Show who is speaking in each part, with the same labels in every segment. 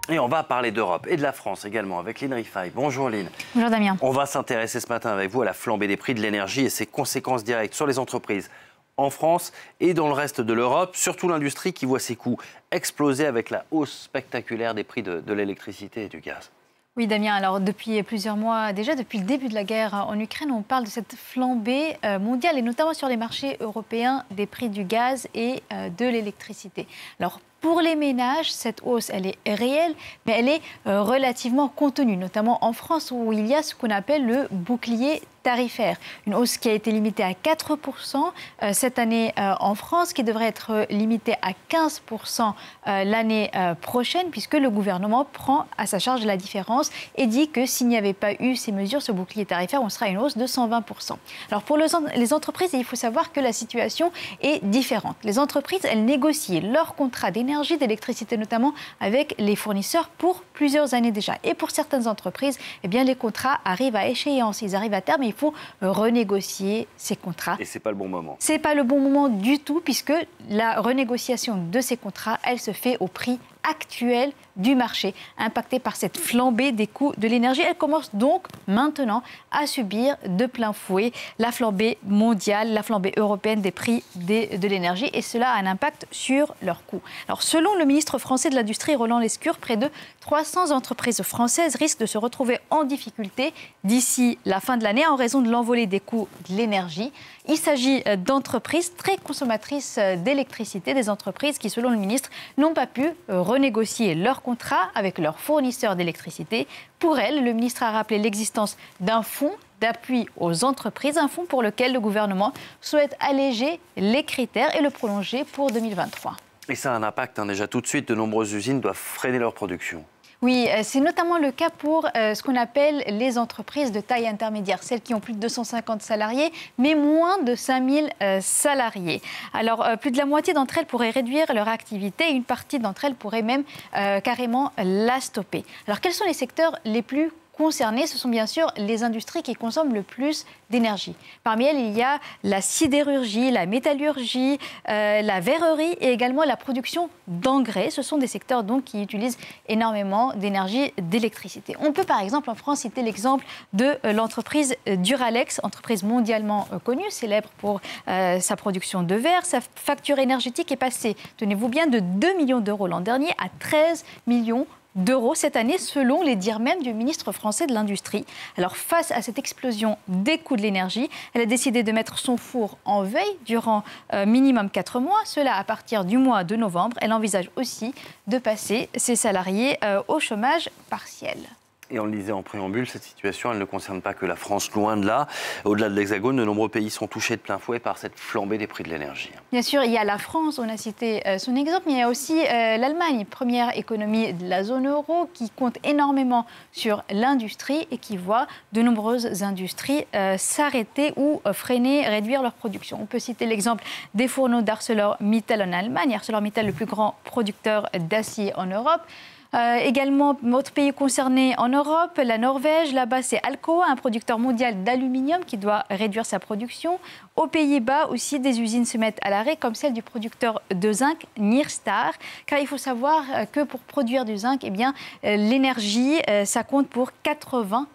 Speaker 1: Et on va parler d'Europe et de la France également avec Line Rifaille. Bonjour Line.
Speaker 2: Bonjour Damien.
Speaker 1: On va s'intéresser ce matin avec vous à la flambée des prix de l'énergie et ses conséquences directes sur les entreprises en France et dans le reste de l'Europe, surtout l'industrie qui voit ses coûts exploser avec la hausse spectaculaire des prix de l'électricité et du gaz.
Speaker 2: Oui Damien, alors depuis plusieurs mois, déjà depuis le début de la guerre en Ukraine, on parle de cette flambée mondiale et notamment sur les marchés européens des prix du gaz et de l'électricité. Alors pour les ménages, cette hausse, elle est réelle, mais elle est relativement contenue, notamment en France où il y a ce qu'on appelle le bouclier tarifaire. Une hausse qui a été limitée à 4% cette année en France, qui devrait être limitée à 15% l'année prochaine, puisque le gouvernement prend à sa charge la différence et dit que s'il n'y avait pas eu ces mesures, ce bouclier tarifaire, on sera à une hausse de 120%. Alors pour les entreprises, il faut savoir que la situation est différente. Les entreprises, elles négocient leurs contrats d'énergie, d'électricité notamment, avec les fournisseurs pour plusieurs années déjà. Et pour certaines entreprises, eh bien, les contrats arrivent à échéance, ils arrivent à terme et il faut renégocier ces contrats.
Speaker 1: Et ce n'est pas le bon moment.
Speaker 2: Ce n'est pas le bon moment du tout, puisque la renégociation de ces contrats, elle se fait au prix actuel du marché, impacté par cette flambée des coûts de l'énergie. Elle commence donc maintenant à subir de plein fouet la flambée mondiale, la flambée européenne des prix de l'énergie, et cela a un impact sur leurs coûts. Alors, selon le ministre français de l'Industrie, Roland Lescure, près de 300 entreprises françaises risquent de se retrouver en difficulté d'ici la fin de l'année en raison de l'envolée des coûts de l'énergie. Il s'agit d'entreprises très consommatrices d'électricité, des entreprises qui, selon le ministre, n'ont pas pu renégocier leurs contrats avec leurs fournisseurs d'électricité. Pour elles, le ministre a rappelé l'existence d'un fonds d'appui aux entreprises, un fonds pour lequel le gouvernement souhaite alléger les critères et le prolonger pour 2023.
Speaker 1: Et ça a un impact, déjà tout de suite, de nombreuses usines doivent freiner leur production.
Speaker 2: Oui, c'est notamment le cas pour ce qu'on appelle les entreprises de taille intermédiaire, celles qui ont plus de 250 salariés, mais moins de 5000 salariés. Alors, plus de la moitié d'entre elles pourraient réduire leur activité et une partie d'entre elles pourrait même carrément la stopper. Alors, quels sont les secteurs les plus concernés? Ce sont bien sûr les industries qui consomment le plus d'énergie. Parmi elles, il y a la sidérurgie, la métallurgie, la verrerie et également la production d'engrais. Ce sont des secteurs donc qui utilisent énormément d'énergie, d'électricité. On peut par exemple en France citer l'exemple de l'entreprise Duralex, entreprise mondialement connue, célèbre pour sa production de verre. Sa facture énergétique est passée, tenez-vous bien, de 2 millions d'euros l'an dernier à 13 millions d'euros cette année, selon les dires même du ministre français de l'Industrie. Alors, face à cette explosion des coûts de l'énergie, elle a décidé de mettre son four en veille durant minimum 4 mois. Cela à partir du mois de novembre. Elle envisage aussi de passer ses salariés au chômage partiel.
Speaker 1: Et on le disait en préambule, cette situation, elle ne concerne pas que la France, loin de là. Au-delà de l'Hexagone, de nombreux pays sont touchés de plein fouet par cette flambée des prix de l'énergie.
Speaker 2: Bien sûr, il y a la France, on a cité son exemple, mais il y a aussi l'Allemagne, première économie de la zone euro, qui compte énormément sur l'industrie et qui voit de nombreuses industries s'arrêter ou freiner, réduire leur production. On peut citer l'exemple des fourneaux d'ArcelorMittal en Allemagne. ArcelorMittal, le plus grand producteur d'acier en Europe. Également, autre pays concerné en Europe, la Norvège. Là-bas, c'est Alcoa, un producteur mondial d'aluminium qui doit réduire sa production. Aux Pays-Bas aussi, des usines se mettent à l'arrêt, comme celle du producteur de zinc, Nyrstar. Car il faut savoir que pour produire du zinc, eh bien, l'énergie, ça compte pour 80%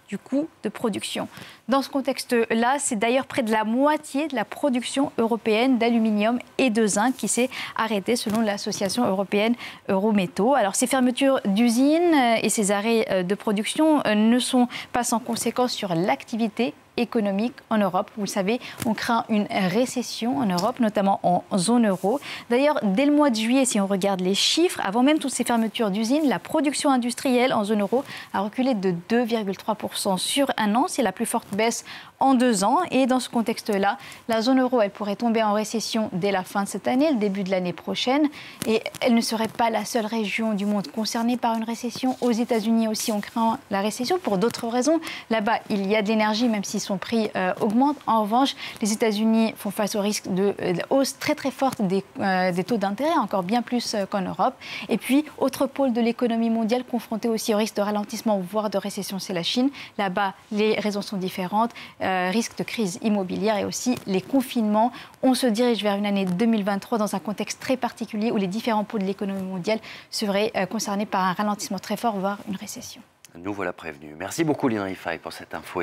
Speaker 2: du coût de production. Dans ce contexte-là, c'est d'ailleurs près de la moitié de la production européenne d'aluminium et de zinc qui s'est arrêtée selon l'association européenne Eurométaux. Alors ces fermetures d'usines et ces arrêts de production ne sont pas sans conséquences sur l'activité économique en Europe. Vous le savez, on craint une récession en Europe, notamment en zone euro. D'ailleurs, dès le mois de juillet, si on regarde les chiffres, avant même toutes ces fermetures d'usines, la production industrielle en zone euro a reculé de 2,3% sur un an. C'est la plus forte baisse en 2 ans. Et dans ce contexte-là, la zone euro, elle pourrait tomber en récession dès la fin de cette année, le début de l'année prochaine. Et elle ne serait pas la seule région du monde concernée par une récession. Aux États-Unis aussi, on craint la récession pour d'autres raisons. Là-bas, il y a de l'énergie, même si son prix augmente. En revanche, les États-Unis font face au risque de hausse très très forte des taux d'intérêt, encore bien plus qu'en Europe. Et puis, autre pôle de l'économie mondiale confronté aussi au risque de ralentissement, voire de récession, c'est la Chine. Là-bas, les raisons sont différentes. Risque de crise immobilière et aussi les confinements. On se dirige vers une année 2023 dans un contexte très particulier où les différents pôles de l'économie mondiale seraient concernés par un ralentissement très fort, voire une récession.
Speaker 1: Nous voilà prévenus. Merci beaucoup Lina Rifaï pour cette info.